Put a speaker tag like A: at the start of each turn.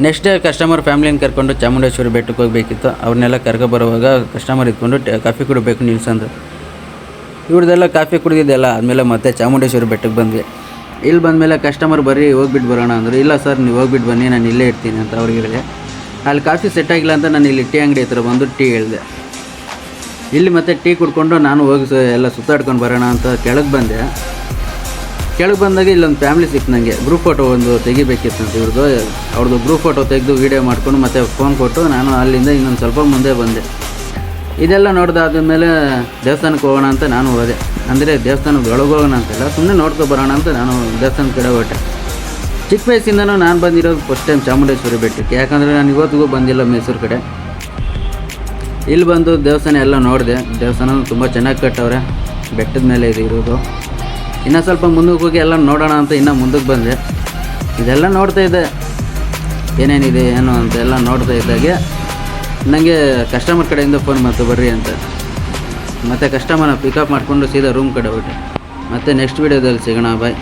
A: Next day customer ಫ್ಯಾಮಿಲಿನ ಕರ್ಕೊಂಡು ಚಾಮುಂಡೇಶ್ವರಿ ಬೆಟ್ಟಕ್ಕೆ ಹೋಗಬೇಕಿತ್ತು. ಅವ್ರನ್ನೆಲ್ಲ ಕರ್ಕೊಬರುವಾಗ ಕಸ್ಟಮರ್ ಇದ್ಕೊಂಡು ಕಾಫಿ ಕುಡಿಬೇಕು ನಿಲ್ಸಂದ್ರೆ ಇವ್ರದ್ದೆಲ್ಲ ಕಾಫಿ ಕುಡಿದಿದ್ದೆಲ್ಲ ಆದಮೇಲೆ ಮತ್ತೆ ಚಾಮುಂಡೇಶ್ವರಿ ಬೆಟ್ಟಕ್ಕೆ ಬಂದ್ವಿ. ಇಲ್ಲಿ ಬಂದಮೇಲೆ ಕಸ್ಟಮರ್ ಬರ್ರಿ ಹೋಗ್ಬಿಟ್ಟು ಬರೋಣ ಅಂದರು. ಇಲ್ಲ ಸರ್ ನೀವು ಹೋಗ್ಬಿಟ್ಟು ಬನ್ನಿ, ನಾನು ಇಲ್ಲೇ ಇರ್ತೀನಿ ಅಂತ ಅವ್ರಿಗೆ ಹೇಳಿದೆ. ಅಲ್ಲಿ ಕಾಫಿ ಸೆಟ್ ಆಗಿಲ್ಲ ಅಂತ ನಾನು ಇಲ್ಲಿ ಟೀ ಅಂಗಡಿ ಹತ್ರ ಬಂದು ಟೀ ಹೇಳಿದೆ. ಇಲ್ಲಿ ಮತ್ತೆ ಟೀ ಕುಡ್ಕೊಂಡು ನಾನು ಹೋಗಿ ಎಲ್ಲ ಸುತ್ತಾಡ್ಕೊಂಡು ಬರೋಣ ಅಂತ ಕೆಳಗೆ ಬಂದೆ. ಕೆಳಗೆ ಬಂದಾಗ ಇಲ್ಲೊಂದು ಫ್ಯಾಮಿಲಿ ಸಿಕ್ತು ನನಗೆ. ಗ್ರೂಪ್ ಫೋಟೋ ಒಂದು ತೆಗಿಬೇಕಿತ್ತು ಅಂತ ಅವ್ರದ್ದು ಗ್ರೂಪ್ ಫೋಟೋ ತೆಗೆದು ವೀಡಿಯೋ ಮಾಡ್ಕೊಂಡು ಮತ್ತೆ ಫೋನ್ ಕೊಟ್ಟು ನಾನು ಅಲ್ಲಿಂದ ಇನ್ನೊಂದು ಸ್ವಲ್ಪ ಮುಂದೆ ಬಂದೆ. ಇದೆಲ್ಲ ನೋಡ್ದಾದ್ಮೇಲೆ ದೇವಸ್ಥಾನಕ್ಕೆ ಹೋಗೋಣ ಅಂತ ನಾನು ಹೋದೆ. ಅಂದರೆ ದೇವಸ್ಥಾನದ ಒಳಗೆ ಹೋಗೋಣ ಅಂತೆಲ್ಲ, ಸುಮ್ಮನೆ ನೋಡ್ಕೊ ಬರೋಣ ಅಂತ ನಾನು ದೇವಸ್ಥಾನದ ಕಡೆ ಹೊರಟೆ. ಚಿಕ್ಕ ವಯಸ್ಸಿಂದನೂ ನಾನು ಬಂದಿರೋದು ಫಸ್ಟ್ ಟೈಮ್ ಚಾಮುಂಡೇಶ್ವರಿ ಬೆಟ್ಟಕ್ಕೆ. ಯಾಕಂದರೆ ನಾನು ಇವತ್ತಿಗೂ ಬಂದಿಲ್ಲ ಮೈಸೂರು ಕಡೆ. ಇಲ್ಲಿ ಬಂದು ದೇವಸ್ಥಾನ ಎಲ್ಲ ನೋಡಿದೆ. ದೇವಸ್ಥಾನ ತುಂಬ ಚೆನ್ನಾಗಿ ಕಟ್ಟವ್ರೆ, ಬೆಟ್ಟದ ಮೇಲೆ ಇದೆ ಇರೋದು. ಇನ್ನೂ ಸ್ವಲ್ಪ ಮುಂದಕ್ಕೆ ಹೋಗಿ ಎಲ್ಲ ನೋಡೋಣ ಅಂತ ಇನ್ನೂ ಮುಂದಕ್ಕೆ ಬಂದೆ. ಇದೆಲ್ಲ ನೋಡ್ತಾ ಇದ್ದೆ ಏನೇನಿದೆ ಏನು ಅಂತೆಲ್ಲ ನೋಡ್ತಾ ಇದ್ದಾಗೆ ನನಗೆ ಕಸ್ಟಮರ್ ಕಡೆಯಿಂದ ಫೋನ್ ಮಾಡ್ತು ಬರ್ರಿ ಅಂತ. ಮತ್ತು ಕಸ್ಟಮರ್ನ ಪಿಕಪ್ ಮಾಡಿಕೊಂಡು ಸೀದಾ ರೂಮ್ ಕಡೆ ಹೊರಟೆ. ಮತ್ತು ನೆಕ್ಸ್ಟ್ ವೀಡಿಯೋದಲ್ಲಿ ಸಿಗೋಣ, ಬಾಯ್.